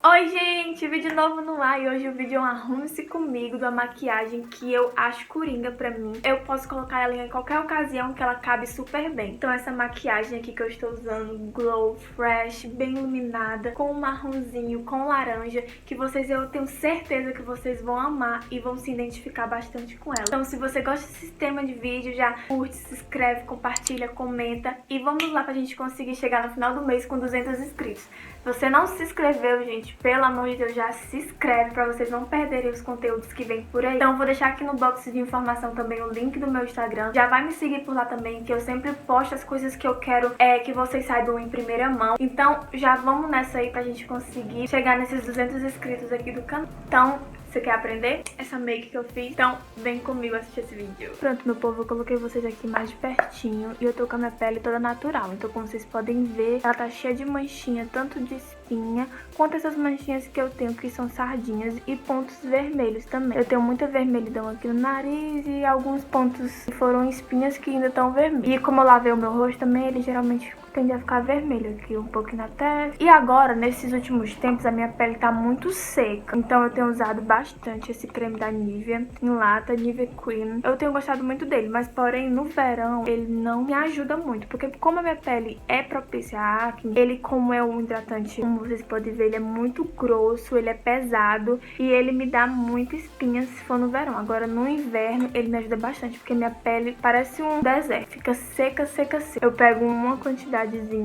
Oi gente, vídeo novo no ar e hoje o vídeo é um arrume-se comigo da maquiagem que eu acho coringa pra mim. Eu posso colocar ela em qualquer ocasião que ela cabe super bem. Então essa maquiagem aqui que eu estou usando, glow, fresh, bem iluminada, com um marronzinho, com laranja, que eu tenho certeza que vocês vão amar e vão se identificar bastante com ela. Então se você gosta desse tema de vídeo, já curte, se inscreve, compartilha, comenta e vamos lá pra gente conseguir chegar no final do mês com 200 inscritos. Se você não se inscreveu, gente, pelo amor de Deus, já se inscreve pra vocês não perderem os conteúdos que vem por aí. Então vou deixar aqui no box de informação também o link do meu Instagram. Já vai me seguir por lá também, que eu sempre posto as coisas que eu quero que vocês saibam em primeira mão. Então já vamos nessa aí pra gente conseguir chegar nesses 200 inscritos aqui do canal. Então, você quer aprender essa make que eu fiz? Então vem comigo assistir esse vídeo. Pronto, meu povo, eu coloquei vocês aqui mais de pertinho e eu tô com a minha pele toda natural. Então como vocês podem ver, ela tá cheia de manchinha, tanto de espinha quanto essas manchinhas que eu tenho que são sardinhas e pontos vermelhos também. Eu tenho muita vermelhidão aqui no nariz e alguns pontos que foram espinhas que ainda estão vermelhos. E como eu lavei o meu rosto também, ele geralmente tende a ficar vermelho aqui, um pouquinho na testa. E agora, nesses últimos tempos, a minha pele tá muito seca. Então eu tenho usado bastante esse creme da Nivea, em lata, Nivea Cream. Eu tenho gostado muito dele, mas porém, no verão, ele não me ajuda muito. Porque como a minha pele é propícia a acne, ele como é um hidratante, como vocês podem ver, ele é muito grosso, ele é pesado. E ele me dá muita espinha se for no verão. Agora, no inverno, ele me ajuda bastante, porque minha pele parece um deserto. Fica seca, seca, seca. Eu pego uma quantidade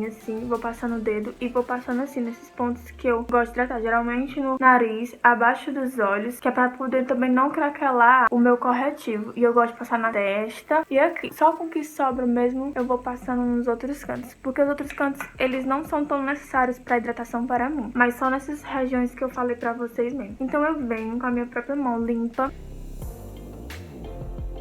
assim, vou passando o dedo e vou passando assim nesses pontos que eu gosto de tratar, geralmente no nariz, abaixo dos olhos, que é pra poder também não craquelar o meu corretivo. E eu gosto de passar na testa e aqui. Só com o que sobra mesmo eu vou passando nos outros cantos, porque os outros cantos, eles não são tão necessários pra hidratação para mim, mas só nessas regiões que eu falei pra vocês mesmo. Então eu venho com a minha própria mão limpa.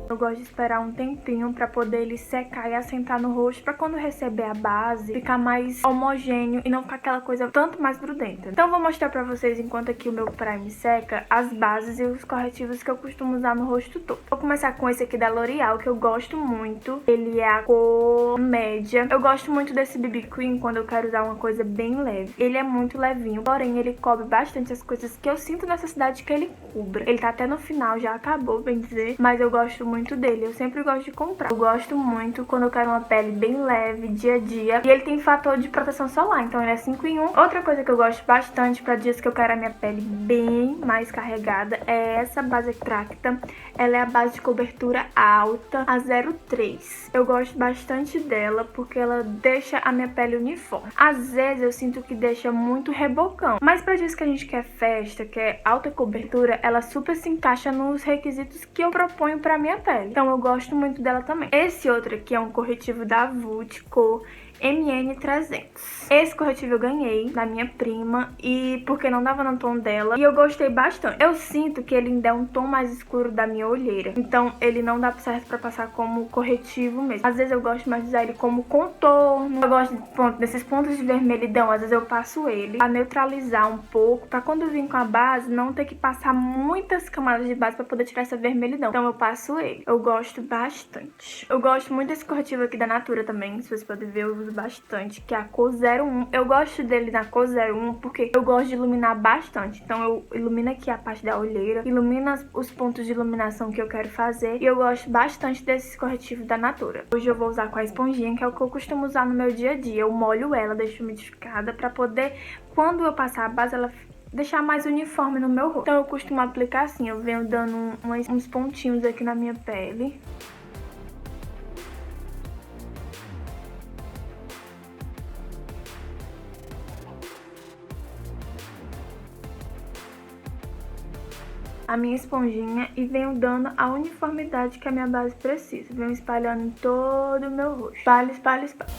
Eu gosto de esperar um tempinho pra poder ele secar e assentar no rosto, pra quando receber a base ficar mais homogêneo e não ficar aquela coisa tanto mais grudenta. Então eu vou mostrar pra vocês, enquanto aqui o meu prime seca, as bases e os corretivos que eu costumo usar no rosto todo. Vou começar com esse aqui da L'Oreal, que eu gosto muito. Ele é a cor média. Eu gosto muito desse BB Cream quando eu quero usar uma coisa bem leve. Ele é muito levinho, porém ele cobre bastante as coisas que eu sinto necessidade que ele cubra. Ele tá até no final, já acabou, bem dizer, mas eu gosto muito dele, eu sempre gosto de comprar. Eu gosto muito quando eu quero uma pele bem leve, dia a dia. E ele tem fator de proteção solar, então ele é 5 em 1. Outra coisa que eu gosto bastante para dias que eu quero a minha pele bem mais carregada é essa base Tracta. Ela é a base de cobertura alta, a 03. Eu gosto bastante dela porque ela deixa a minha pele uniforme. Às vezes eu sinto que deixa muito rebocão, mas para dias que a gente quer festa, quer alta cobertura, ela super se encaixa nos requisitos que eu proponho para minha pele. Então eu gosto muito dela também. Esse outro aqui é um corretivo da Vult, cor MN300. Esse corretivo eu ganhei da minha prima e porque não dava no tom dela e eu gostei bastante. Eu sinto que ele ainda é um tom mais escuro da minha olheira, então ele não dá certo pra passar como corretivo mesmo. Às vezes eu gosto mais de usar ele como contorno. Eu gosto desses pontos de vermelhidão, às vezes eu passo ele pra neutralizar um pouco, pra quando eu vim com a base não ter que passar muitas camadas de base pra poder tirar essa vermelhidão. Então eu passo ele. Eu gosto bastante. Eu gosto muito desse corretivo aqui da Natura também, se vocês podem ver, eu uso bastante, que é a cor 01. Eu gosto dele na cor 01 porque eu gosto de iluminar bastante. Então eu ilumino aqui a parte da olheira, ilumino os pontos de iluminação que eu quero fazer. E eu gosto bastante desse corretivo da Natura. Hoje eu vou usar com a esponjinha, que é o que eu costumo usar no meu dia a dia. Eu molho ela, deixo umidificada pra poder, quando eu passar a base, ela deixar mais uniforme no meu rosto. Então eu costumo aplicar assim, eu venho dando uns pontinhos aqui na minha pele. A minha esponjinha e venho dando a uniformidade que a minha base precisa. Venho espalhando em todo o meu rosto. Espalho, espalho, espalho.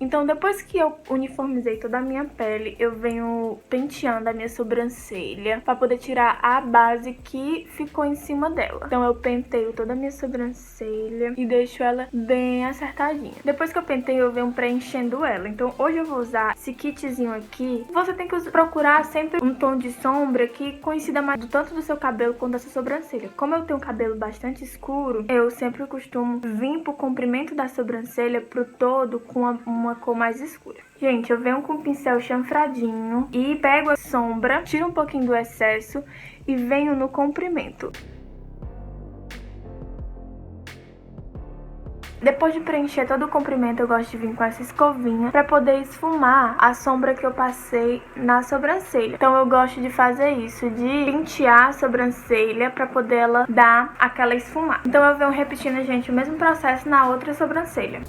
Então depois que eu uniformizei toda a minha pele, eu venho penteando a minha sobrancelha pra poder tirar a base que ficou em cima dela. Então eu penteio toda a minha sobrancelha e deixo ela bem acertadinha. Depois que eu penteio, eu venho preenchendo ela. Então hoje eu vou usar esse kitzinho aqui. Você tem que procurar sempre um tom de sombra que coincida mais tanto do seu cabelo quanto da sua sobrancelha. Como eu tenho um cabelo bastante escuro, eu sempre costumo vir pro comprimento da sobrancelha pro todo com uma cor mais escura. Gente, eu venho com o pincel chanfradinho e pego a sombra, tiro um pouquinho do excesso e venho no comprimento. Depois de preencher todo o comprimento, eu gosto de vir com essa escovinha para poder esfumar a sombra que eu passei na sobrancelha. Então eu gosto de fazer isso, de pentear a sobrancelha para poder ela dar aquela esfumada. Então eu venho repetindo, gente, o mesmo processo na outra sobrancelha.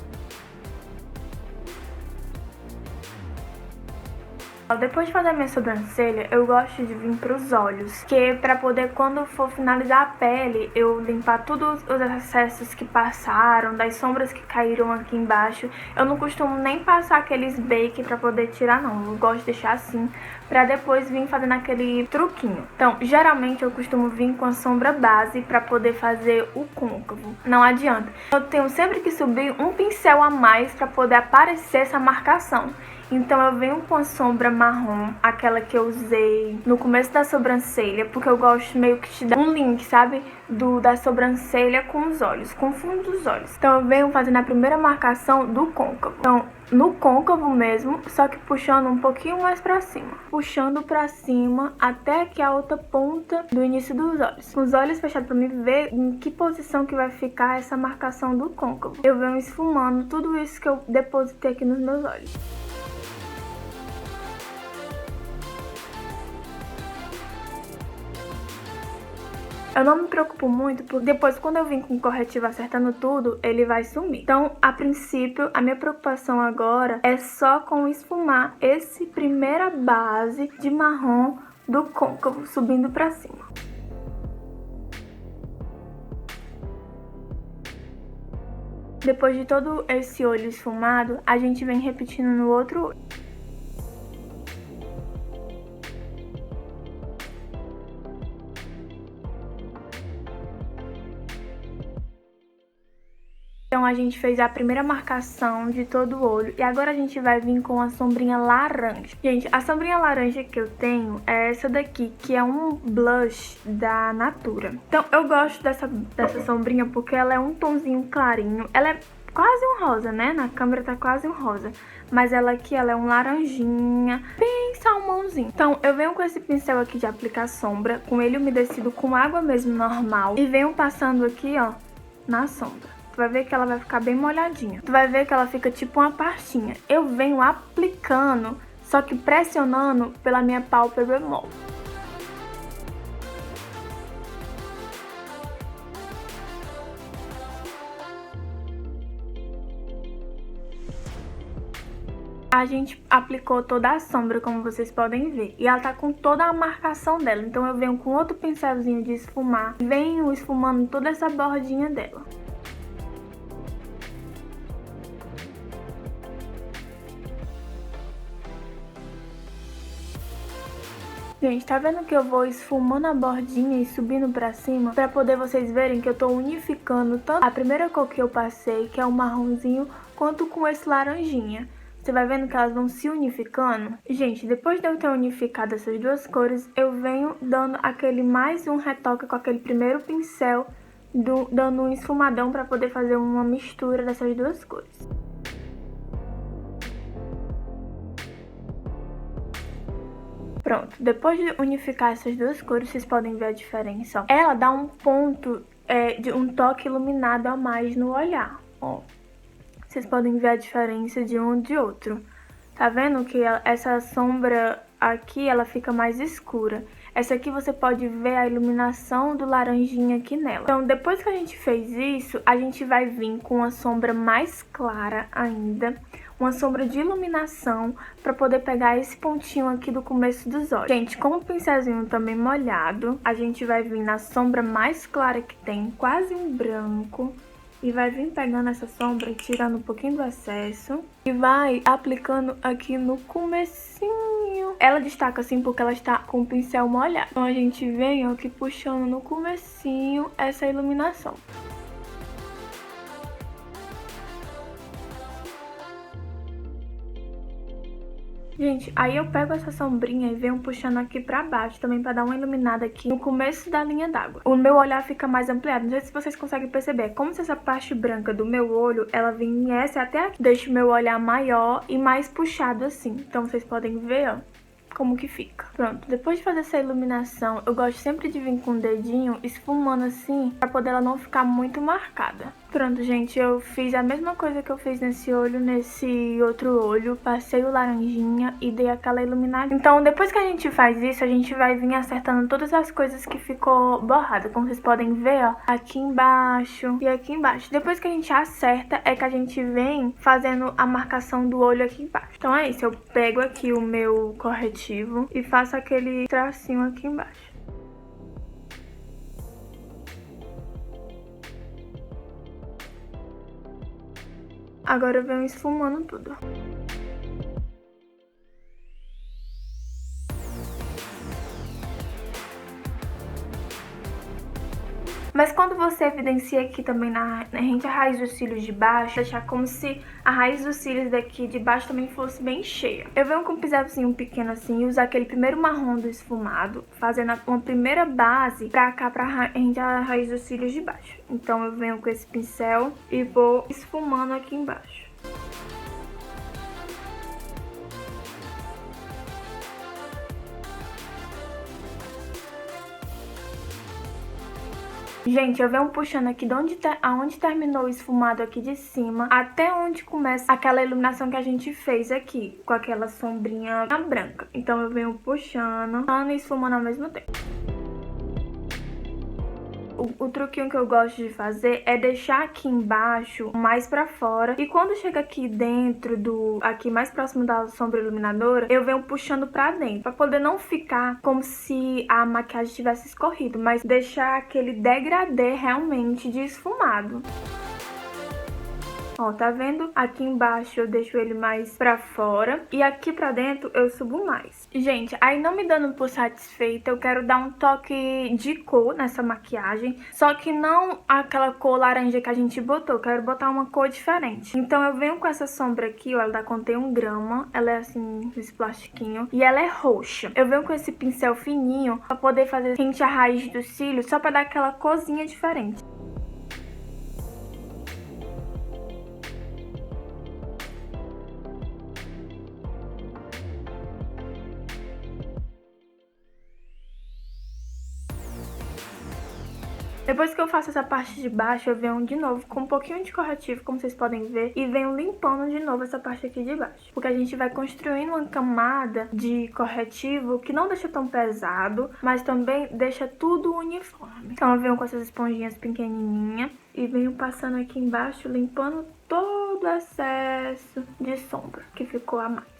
Depois de fazer a minha sobrancelha, eu gosto de vir para os olhos, que é para poder, quando for finalizar a pele, eu limpar todos os excessos que passaram, das sombras que caíram aqui embaixo. Eu não costumo nem passar aqueles bake para poder tirar, não. Eu gosto de deixar assim, para depois vir fazendo aquele truquinho. Então, geralmente eu costumo vir com a sombra base para poder fazer o côncavo. Não adianta. Eu tenho sempre que subir um pincel a mais para poder aparecer essa marcação. Então eu venho com a sombra marrom, aquela que eu usei no começo da sobrancelha, porque eu gosto meio que de dar um link, sabe? Da sobrancelha com os olhos, com o fundo dos olhos. Então eu venho fazendo a primeira marcação do côncavo. Então, no côncavo mesmo, só que puxando um pouquinho mais pra cima. Puxando pra cima até que a outra ponta do início dos olhos. Com os olhos fechados pra mim ver em que posição que vai ficar essa marcação do côncavo. Eu venho esfumando tudo isso que eu depositei aqui nos meus olhos. Eu não me preocupo muito, porque depois, quando eu vim com o corretivo acertando tudo, ele vai sumir. Então, a princípio, a minha preocupação agora é só com esfumar esse primeira base de marrom do côncavo, subindo pra cima. Depois de todo esse olho esfumado, a gente vem repetindo no outro olho. Então a gente fez a primeira marcação de todo o olho e agora a gente vai vir com a sombrinha laranja. Gente, a sombrinha laranja que eu tenho é essa daqui, que é um blush da Natura. Então eu gosto dessa sombrinha porque ela é um tonzinho clarinho. Ela é quase um rosa, né? Na câmera tá quase um rosa. Mas ela aqui, ela é um laranjinha, bem salmãozinho. Então eu venho com esse pincel aqui de aplicar sombra, com ele umedecido com água mesmo normal. E venho passando aqui, ó, na sombra. Tu vai ver que ela vai ficar bem molhadinha. Tu vai ver que ela fica tipo uma pastinha. Eu venho aplicando, só que pressionando pela minha pálpebra mole. A gente aplicou toda a sombra, como vocês podem ver. E ela tá com toda a marcação dela. Então eu venho com outro pincelzinho de esfumar. Venho esfumando toda essa bordinha dela. Gente, tá vendo que eu vou esfumando a bordinha e subindo pra cima? Pra poder vocês verem que eu tô unificando tanto a primeira cor que eu passei, que é o marronzinho, quanto com esse laranjinha. Você vai vendo que elas vão se unificando? Gente, depois de eu ter unificado essas duas cores, eu venho dando aquele mais um retoque com aquele primeiro pincel, dando um esfumadão pra poder fazer uma mistura dessas duas cores. Pronto, depois de unificar essas duas cores, vocês podem ver a diferença, ó. Ela dá um ponto, de um toque iluminado a mais no olhar, ó. Vocês podem ver a diferença de um e de outro. Tá vendo que essa sombra aqui, ela fica mais escura. Essa aqui você pode ver a iluminação do laranjinha aqui nela. Então, depois que a gente fez isso, a gente vai vir com uma sombra mais clara ainda. Uma sombra de iluminação para poder pegar esse pontinho aqui do começo dos olhos. Gente, com o pincelzinho também molhado, a gente vai vir na sombra mais clara que tem, quase um branco. E vai vir pegando essa sombra e tirando um pouquinho do excesso. E vai aplicando aqui no comecinho. Ela destaca assim porque ela está com o pincel molhado. Então a gente vem aqui puxando no comecinho essa iluminação. Gente, aí eu pego essa sombrinha e venho puxando aqui pra baixo também pra dar uma iluminada aqui no começo da linha d'água. O meu olhar fica mais ampliado, não sei se vocês conseguem perceber. É como se essa parte branca do meu olho, ela viesse até aqui. Deixa o meu olhar maior e mais puxado assim. Então vocês podem ver, ó, como que fica. Pronto, depois de fazer essa iluminação, eu gosto sempre de vir com o dedinho esfumando assim, pra poder ela não ficar muito marcada. Pronto, gente, eu fiz a mesma coisa que eu fiz nesse olho, nesse outro olho. Passei o laranjinha e dei aquela iluminada. Então, depois que a gente faz isso, a gente vai vir acertando todas as coisas que ficou borrada. Como vocês podem ver, ó, aqui embaixo e aqui embaixo. Depois que a gente acerta, é que a gente vem fazendo a marcação do olho aqui embaixo. Então é isso, eu pego aqui o meu corretivo e faço aquele tracinho aqui embaixo. Agora eu venho esfumando tudo. Mas quando você evidencia aqui também na rente a raiz dos cílios de baixo, deixar como se a raiz dos cílios daqui de baixo também fosse bem cheia. Eu venho com um pincelzinho pequeno assim e usar aquele primeiro marrom do esfumado, fazendo uma primeira base pra cá, pra rente a raiz dos cílios de baixo. Então eu venho com esse pincel e vou esfumando aqui embaixo. Gente, eu venho puxando aqui de aonde terminou o esfumado aqui de cima, até onde começa aquela iluminação que a gente fez aqui, com aquela sombrinha branca. Então eu venho puxando e esfumando ao mesmo tempo. O truquinho que eu gosto de fazer é deixar aqui embaixo mais pra fora. E quando chega aqui dentro aqui mais próximo da sombra iluminadora, eu venho puxando pra dentro. Pra poder não ficar como se a maquiagem tivesse escorrido, mas deixar aquele degradê realmente de esfumado. Ó, tá vendo? Aqui embaixo eu deixo ele mais pra fora e aqui pra dentro eu subo mais. Gente, aí não me dando por satisfeita, eu quero dar um toque de cor nessa maquiagem, só que não aquela cor laranja que a gente botou, eu quero botar uma cor diferente. Então eu venho com essa sombra aqui, ó, ela contém 1 grama, ela é assim, esse plastiquinho, e ela é roxa. Eu venho com esse pincel fininho pra poder fazer rente a raiz dos cílios, só pra dar aquela corzinha diferente. Depois que eu faço essa parte de baixo, eu venho de novo com um pouquinho de corretivo, como vocês podem ver, e venho limpando de novo essa parte aqui de baixo. Porque a gente vai construindo uma camada de corretivo que não deixa tão pesado, mas também deixa tudo uniforme. Então eu venho com essas esponjinhas pequenininhas e venho passando aqui embaixo, limpando todo o excesso de sombra que ficou a mais.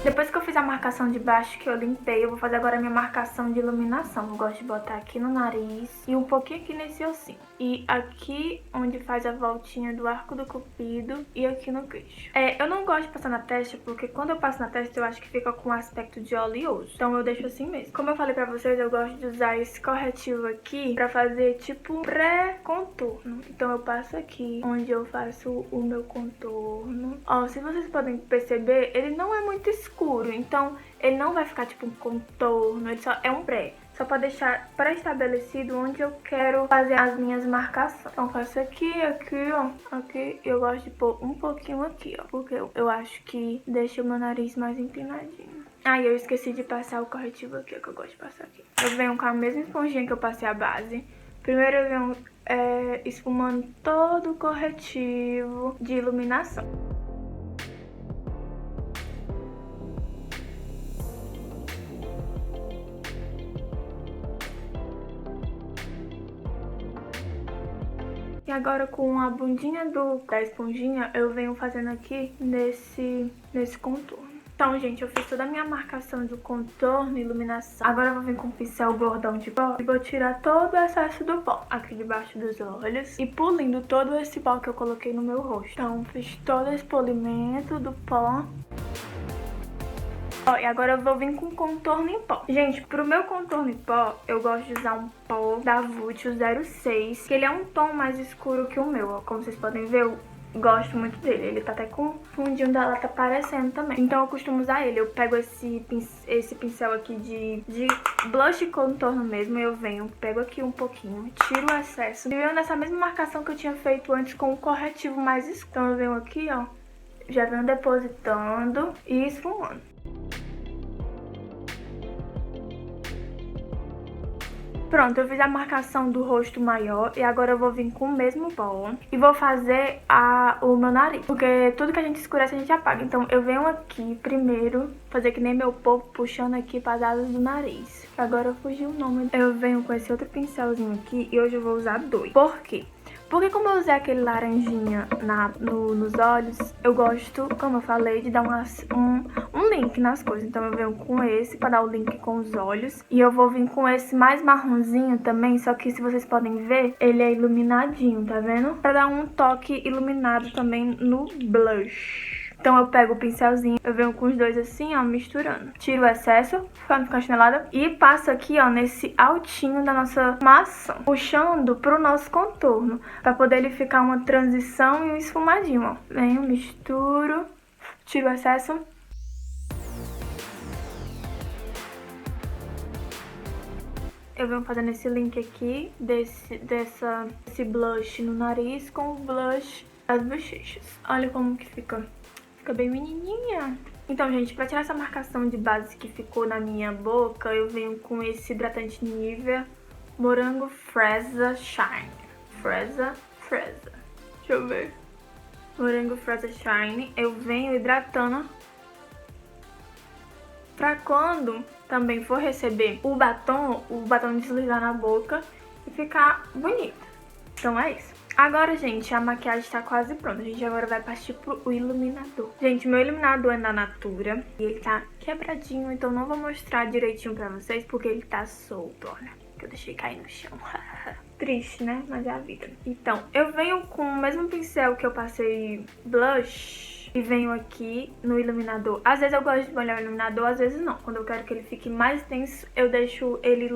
Depois que eu fiz a marcação de baixo, que eu limpei, eu vou fazer agora a minha marcação de iluminação. Eu gosto de botar aqui no nariz e um pouquinho aqui nesse ossinho. E aqui onde faz a voltinha do arco do cupido e aqui no queixo. Eu não gosto de passar na testa, porque quando eu passo na testa eu acho que fica com um aspecto de oleoso. Então eu deixo assim mesmo. Como eu falei pra vocês, eu gosto de usar esse corretivo aqui pra fazer tipo pré-contorno. Então eu passo aqui onde eu faço o meu contorno. Ó, se vocês podem perceber, ele não é muito escuro, então ele não vai ficar tipo um contorno, ele só é um pré. Só pra deixar pré-estabelecido onde eu quero fazer as minhas marcações. Então faço aqui, aqui, ó, aqui. Eu gosto de pôr um pouquinho aqui, ó, porque eu acho que deixa o meu nariz mais empinadinho. Ah, e eu esqueci de passar o corretivo aqui, que eu gosto de passar aqui. Eu venho com a mesma esponjinha que eu passei a base. Primeiro eu venho esfumando todo o corretivo de iluminação. E agora com a bundinha da esponjinha, eu venho fazendo aqui nesse contorno. Então, gente, eu fiz toda a minha marcação do contorno e iluminação. Agora eu vou vir com um pincel gordão de pó e vou tirar todo o excesso do pó aqui debaixo dos olhos e polindo todo esse pó que eu coloquei no meu rosto. Então, fiz todo esse polimento do pó. E agora eu vou vir com contorno em pó. Gente, pro meu contorno em pó, eu gosto de usar um pó da Vult, o 06, que ele é um tom mais escuro que o meu, ó. Como vocês podem ver, eu gosto muito dele. Ele tá até com o fundinho dela, tá aparecendo também. Então eu costumo usar ele. Eu pego esse pincel aqui de blush e contorno mesmo. Eu venho, pego aqui um pouquinho, tiro o excesso. E venho nessa mesma marcação que eu tinha feito antes com o corretivo mais escuro. Então eu venho aqui, ó, já venho depositando e esfumando. Pronto, eu fiz a marcação do rosto maior e agora eu vou vir com o mesmo pó e vou fazer o meu nariz, porque tudo que a gente escurece a gente apaga. Então eu venho aqui primeiro, fazer que nem meu povo, puxando aqui para as asas do nariz. Agora fugiu o nome. Eu venho com esse outro pincelzinho aqui e hoje eu vou usar dois. Por quê? Porque como eu usei aquele laranjinha nos olhos, eu gosto, como eu falei, de dar um link nas coisas. Então eu venho com esse pra dar o link com os olhos. E eu vou vir com esse mais marronzinho também, só que se vocês podem ver, ele é iluminadinho, tá vendo? Pra dar um toque iluminado também no blush. Então eu pego o pincelzinho, eu venho com os dois assim, ó, misturando. Tiro o excesso, pra não ficar chinelada. E passo aqui, ó, nesse altinho da nossa maçã, puxando pro nosso contorno, pra poder ele ficar uma transição e um esfumadinho, ó. Venho, misturo, tiro o excesso. Eu venho fazendo esse link aqui, desse blush no nariz com o blush das bochechas. Olha como que fica. Fica bem menininha. Então, gente, pra tirar essa marcação de base que ficou na minha boca, eu venho com esse hidratante Nivea Morango Fresa Shine. Fresa. Deixa eu ver. Morango Fresa Shine. Eu venho hidratando pra quando também for receber o batom deslizar na boca e ficar bonito. Então é isso. Agora, gente, a maquiagem tá quase pronta. A gente agora vai partir pro iluminador. Gente, meu iluminador é da Natura e ele tá quebradinho, então não vou mostrar direitinho pra vocês porque ele tá solto, olha. Que eu deixei cair no chão. Triste, né? Mas é a vida. Então, eu venho com o mesmo pincel que eu passei blush e venho aqui no iluminador. Às vezes eu gosto de molhar o iluminador, às vezes não. Quando eu quero que ele fique mais tenso, eu deixo ele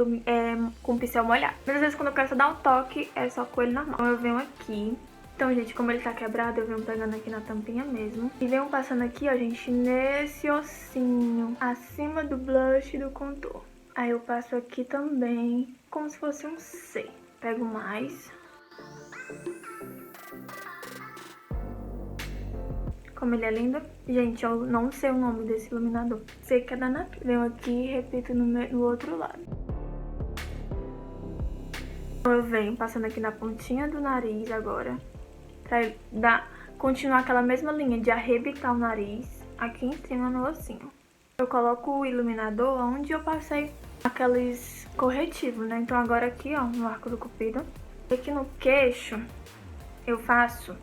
com o pincel molhado. Mas às vezes quando eu quero só dar um toque, é só com ele normal. Então eu venho aqui. Então, gente, como ele tá quebrado, eu venho pegando aqui na tampinha mesmo. E venho passando aqui, ó, gente, nesse ossinho, acima do blush e do contorno. Aí eu passo aqui também, como se fosse um C. Pego mais. Como ele é lindo. Gente, eu não sei o nome desse iluminador. Sei que é da Natura. Venho aqui e repito no outro lado. Eu venho passando aqui na pontinha do nariz agora. Pra continuar aquela mesma linha de arrebitar o nariz aqui em cima no ossinho. Eu coloco o iluminador onde eu passei aqueles corretivos, né? Então agora aqui, ó, no arco do cupido. E aqui no queixo, eu faço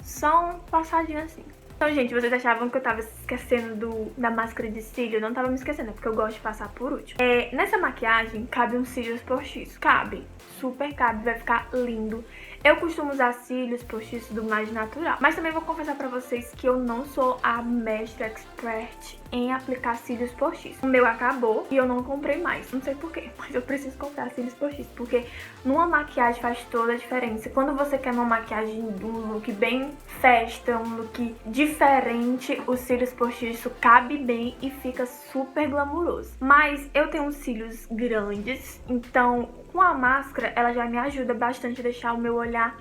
só um passadinho assim. Então, gente, vocês achavam que eu tava esquecendo da máscara de cílio? Eu não tava me esquecendo, é porque eu gosto de passar por último. Nessa maquiagem, cabe uns cílios postiços. Cabe, super cabe, vai ficar lindo. Eu costumo usar cílios postiços do mais natural. Mas também vou confessar pra vocês que eu não sou a mestra expert em aplicar cílios postiços. O meu acabou e eu não comprei mais. Não sei porquê, mas eu preciso comprar cílios postiços. Porque numa maquiagem faz toda a diferença. Quando você quer uma maquiagem de um look bem festa, um look diferente, os cílios postiços cabe bem e fica super glamuroso. Mas eu tenho uns cílios grandes, então com a máscara ela já me ajuda bastante a deixar o meu olhar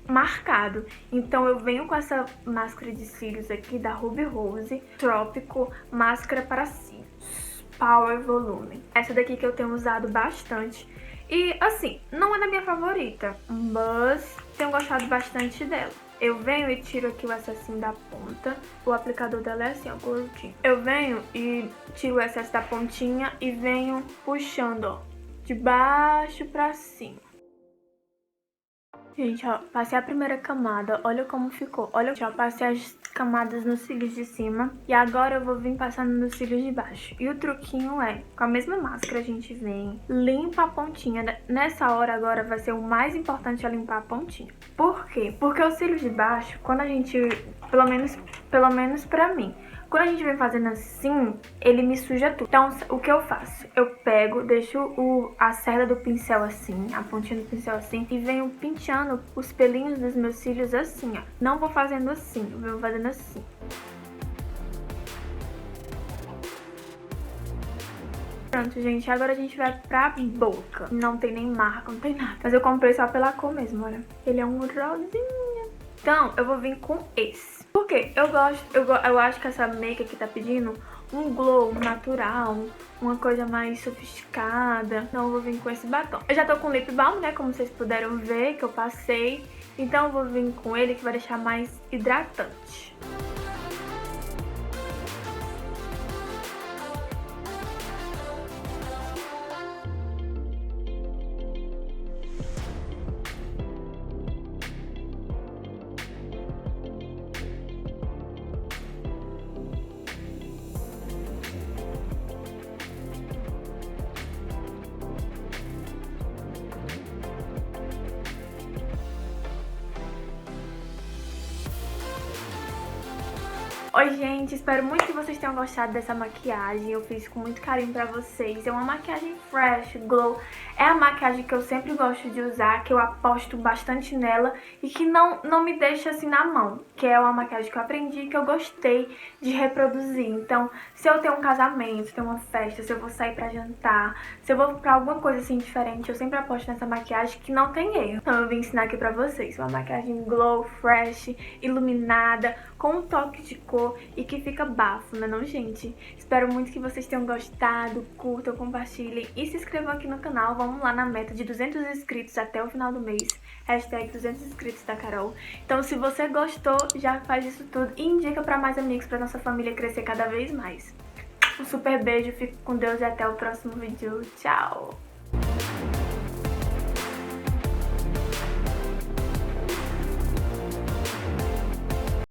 marcado. Então eu venho com essa máscara de cílios aqui da Ruby Rose Trópico Máscara para Cílios Power Volume. Essa daqui que eu tenho usado bastante. E assim, não é da minha favorita, mas tenho gostado bastante dela. Eu venho e tiro aqui o excessinho da ponta. O aplicador dela é assim, ó, gordinho. Eu venho e tiro o excesso da pontinha e venho puxando, ó, de baixo pra cima. Gente, ó, passei a primeira camada, olha como ficou. Olha, já passei as camadas nos cílios de cima e agora eu vou vir passando nos cílios de baixo. E o truquinho é, com a mesma máscara a gente vem, limpa a pontinha. Nessa hora agora vai ser o mais importante é limpar a pontinha. Por quê? Porque o cílio de baixo, quando a gente, pelo menos pra mim, quando a gente vem fazendo assim, ele me suja tudo. Então, o que eu faço? Eu pego, deixo a cerda do pincel assim, a pontinha do pincel assim, e venho penteando os pelinhos dos meus cílios assim, ó. Não vou fazendo assim, eu vou fazendo assim. Pronto, gente, agora a gente vai pra boca. Não tem nem marca, não tem nada. Mas eu comprei só pela cor mesmo, olha. Ele é um rosinha. Então, eu vou vir com esse. Por quê? Eu acho que essa make aqui tá pedindo um glow natural, uma coisa mais sofisticada. Então eu vou vir com esse batom. Eu já tô com lip balm, né, como vocês puderam ver, que eu passei. Então eu vou vir com ele, que vai deixar mais hidratante. Oi, gente, espero muito que vocês tenham gostado dessa maquiagem. Eu fiz com muito carinho pra vocês. É uma maquiagem fresh, glow. É a maquiagem que eu sempre gosto de usar, que eu aposto bastante nela e que não me deixa assim na mão. Que é uma maquiagem que eu aprendi, que eu gostei de reproduzir. Então, se eu tenho um casamento, se eu tenho uma festa, se eu vou sair pra jantar, se eu vou pra alguma coisa assim diferente, eu sempre aposto nessa maquiagem que não tem erro. Então eu vim ensinar aqui pra vocês. Uma maquiagem glow, fresh, iluminada, com um toque de cor e que fica bafo, né não, gente? Espero muito que vocês tenham gostado, curtam, compartilhem e se inscrevam aqui no canal. Vamos lá na meta de 200 inscritos até o final do mês. Hashtag 200 inscritos da Carol. Então, se você gostou, já faz isso tudo e indica pra mais amigos, pra nossa família crescer cada vez mais. Um super beijo, fico com Deus e até o próximo vídeo. Tchau!